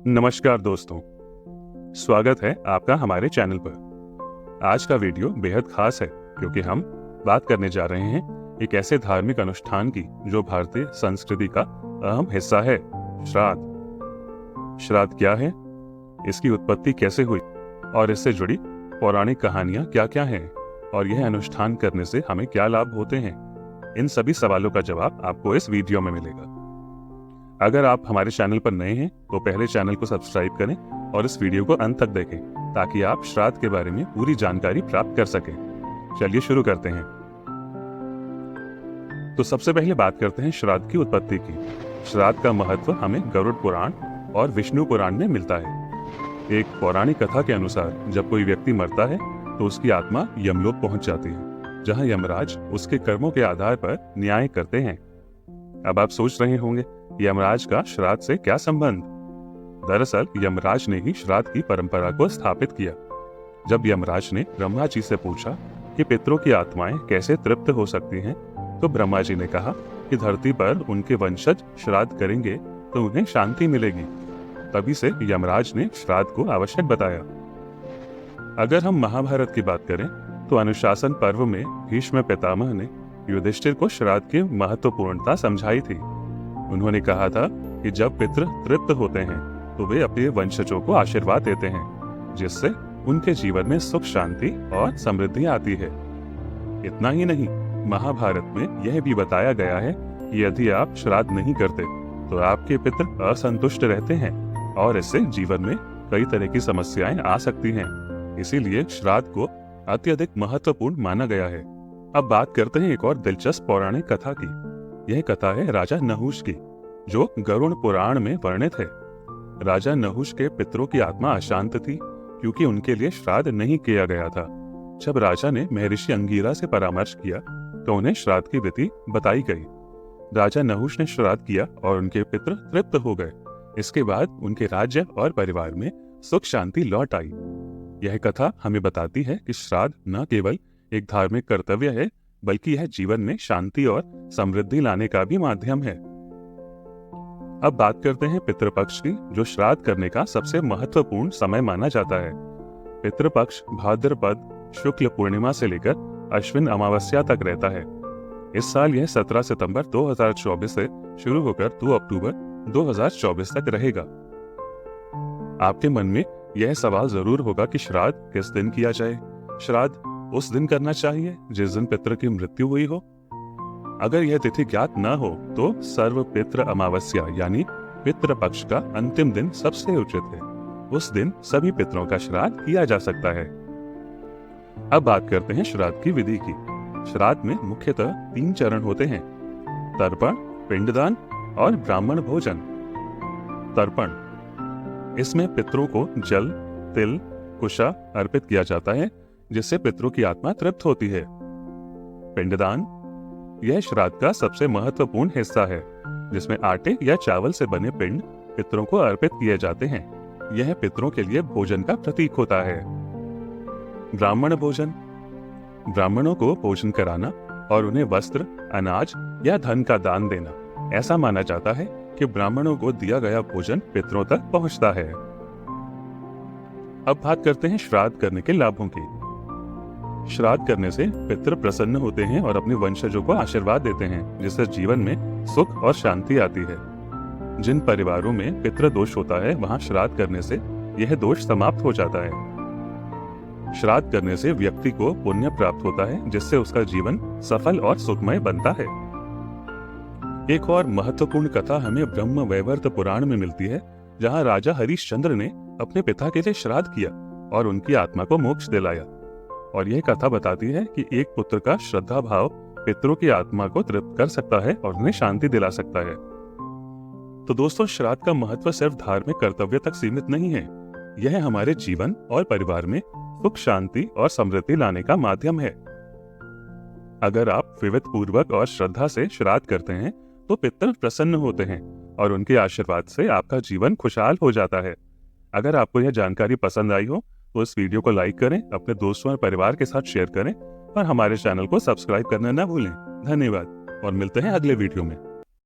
नमस्कार दोस्तों, स्वागत है आपका हमारे चैनल पर। आज का वीडियो बेहद खास है क्योंकि हम बात करने जा रहे हैं एक ऐसे धार्मिक अनुष्ठान की जो भारतीय संस्कृति का अहम हिस्सा है, श्राद्ध। श्राद्ध क्या है, इसकी उत्पत्ति कैसे हुई और इससे जुड़ी पौराणिक कहानियां क्या-क्या हैं और यह अनुष्ठान करने से हमें क्या लाभ होते हैं, इन सभी सवालों का जवाब आपको इस वीडियो में मिलेगा। अगर आप हमारे चैनल पर नए हैं तो पहले चैनल को सब्सक्राइब करें और इस वीडियो को अंत तक देखें ताकि आप श्राद्ध के बारे में पूरी जानकारी प्राप्त कर सकें। चलिए शुरू करते हैं। तो सबसे पहले बात करते हैं श्राद्ध की उत्पत्ति की। श्राद्ध का महत्व हमें गरुड़ पुराण और विष्णु पुराण में मिलता है। एक पौराणिक कथा के अनुसार जब कोई व्यक्ति मरता है तो उसकी आत्मा यमलोक पहुंच जाती है, जहां यमराज उसके कर्मों के आधार पर न्याय करते हैं। अब आप सोच रहे होंगे यमराज का श्राद्ध से क्या संबंध? दरअसल यमराज ने ही श्राद्ध की परंपरा को स्थापित किया। जब यमराज ने ब्रह्मा जी से पूछा कि पितरों की आत्माएं कैसे तृप्त हो सकती हैं, तो ब्रह्मा जी ने कहा कि धरती पर उनके वंशज श्राद्ध करेंगे तो उन्हें शांति मिलेगी। तभी से यमराज ने श्राद्ध को आवश्यक बताया। अगर हम महाभारत की बात करें तो अनुशासन पर्व में भीष्म पितामह ने युधिष्ठिर को श्राद्ध की महत्वपूर्णता समझाई थी। उन्होंने कहा था कि जब पितृ तृप्त होते हैं तो वे अपने वंशजों को आशीर्वाद देते हैं, जिससे उनके जीवन में सुख, शांति और समृद्धि आती है। इतना ही नहीं, महाभारत में यह भी बताया गया है कि यदि आप श्राद्ध नहीं करते तो आपके पितृ असंतुष्ट रहते हैं और इससे जीवन में कई तरह की समस्याएं आ सकती हैं। इसीलिए श्राद्ध को अत्यधिक महत्वपूर्ण माना गया है। अब बात करते हैं एक और दिलचस्प पौराणिक कथा की। यह कथा है राजा नहुष की, जो गरुड़ पुराण में वर्णित है। राजा नहुष के पितरों की आत्मा अशांत थी क्योंकि उनके लिए श्राद्ध नहीं किया गया था। जब राजा ने महर्षि अंगीरा से परामर्श किया तो उन्हें श्राद्ध की विधि बताई गई। राजा नहुष ने श्राद्ध किया और उनके पितर तृप्त हो गए। इसके बाद उनके राज्य और परिवार में सुख शांति लौट आई। यह कथा हमें बताती है कि श्राद्ध न केवल एक धार्मिक कर्तव्य है, बल्कि यह जीवन में शांति और समृद्धि लाने का भी माध्यम है। अब बात करते हैं पितृपक्ष की, जो श्राद्ध करने का सबसे महत्वपूर्ण समय माना जाता है। पितृपक्ष भाद्रपद शुक्ल पूर्णिमा से लेकर अश्विन अमावस्या तक रहता है। इस साल यह 17 सितंबर 2024 से शुरू होकर 2 अक्टूबर 2024 तक रहेगा। आपके मन में यह सवाल जरूर होगा कि श्राद्ध किस दिन किया जाए। श्राद्ध उस दिन करना चाहिए जिस दिन पितृ की मृत्यु हुई हो। अगर यह तिथि ज्ञात न हो तो सर्व पितृ अमावस्या यानी पितृ पक्ष का अंतिम दिन सबसे उचित है। उस दिन सभी पितरों का श्राद्ध किया जा सकता है। अब बात करते हैं श्राद्ध की विधि की। श्राद्ध में मुख्यतः 3 चरण होते हैं: तर्पण, पिंडदान और ब्राह्मण भोजन। तर्पण, इसमें पितरों को जल, तिल, कुशा अर्पित किया जाता है, जिससे पितरों की आत्मा तृप्त होती है। पिंडदान, यह श्राद्ध का सबसे महत्वपूर्ण हिस्सा है, जिसमें आटे या चावल से बने पिंड पितरों को अर्पित किए जाते हैं। यह पितरों के लिए भोजन का प्रतीक होता है। ब्राह्मण भोजन, ब्राह्मणों को भोजन कराना और उन्हें वस्त्र, अनाज या धन का दान देना। ऐसा माना जाता है कि ब्राह्मणों को दिया गया भोजन पितरों तक पहुंचता है। अब बात करते हैं श्राद्ध करने के लाभों की। श्राद्ध करने से पितृ प्रसन्न होते हैं और अपने वंशजों को आशीर्वाद देते हैं, जिससे जीवन में सुख और शांति आती है। जिन परिवारों में पितृ दोष होता है, वहां श्राद्ध करने से यह दोष समाप्त हो जाता है। श्राद्ध करने से व्यक्ति को पुण्य प्राप्त होता है, जिससे उसका जीवन सफल और सुखमय बनता है। एक और महत्वपूर्ण कथा हमें ब्रह्म वैवर्त पुराण में मिलती है, जहां राजा हरिश्चंद्र ने अपने पिता के लिए श्राद्ध किया और उनकी आत्मा को मोक्ष दिलाया। और यह कथा बताती है कि एक पुत्र का श्रद्धा भाव पितरों की आत्मा को तृप्त कर सकता है और उन्हें शांति दिला सकता है। तो दोस्तों, श्राद्ध का महत्व सिर्फ धार्मिक कर्तव्य तक सीमित नहीं है। यह हमारे जीवन और परिवार में सुख, शांति और समृद्धि लाने का माध्यम है। अगर आप विविध पूर्वक और श्रद्धा से श्राद्ध करते हैं तो पितर प्रसन्न होते हैं और उनके आशीर्वाद से आपका जीवन खुशहाल हो जाता है। अगर आपको यह जानकारी पसंद आई हो तो इस वीडियो को लाइक करें, अपने दोस्तों और परिवार के साथ शेयर करें और हमारे चैनल को सब्सक्राइब करना न भूलें। धन्यवाद और मिलते हैं अगले वीडियो में।